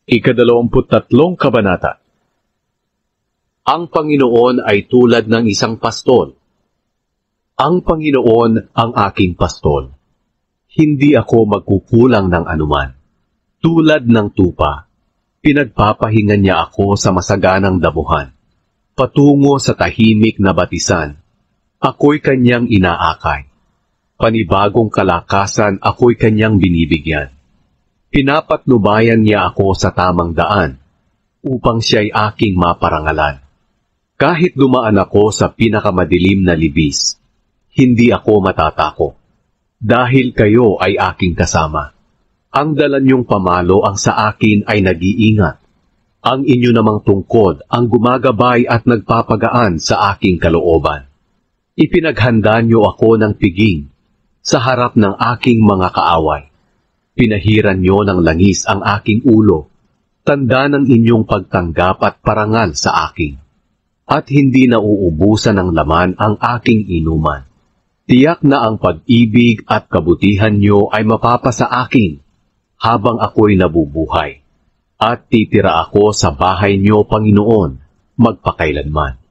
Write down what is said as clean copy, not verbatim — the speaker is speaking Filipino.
Ika-23 Kabanata. Ang Panginoon ay tulad ng isang pastol. Ang Panginoon ang aking pastol. Hindi ako magkukulang ng anuman. Tulad ng tupa, pinagpapahingan niya ako sa masaganang damuhan. Patungo sa tahimik na batisan, ako'y kanyang inaakay. Panibagong kalakasan ako'y kanyang binibigyan. Pinapatnubayan niya ako sa tamang daan, upang siya'y aking maparangalan. Kahit dumaan ako sa pinakamadilim na libis, hindi ako matatako, dahil kayo ay aking kasama. Ang dala niyong pamalo ang sa akin ay nag-iingat. Ang inyo namang tungkod ang gumagabay at nagpapagaan sa aking kalooban. Ipinaghanda niyo ako ng piging sa harap ng aking mga kaaway. Pinahiran niyo ng langis ang aking ulo, tanda ng inyong pagtanggap at parangal sa akin. At hindi nauubusan ng laman ang aking inuman. Tiyak na ang pag-ibig at kabutihan niyo ay mapapasa akin habang ako'y nabubuhay. At titira ako sa bahay niyo, Panginoon, magpakailanman.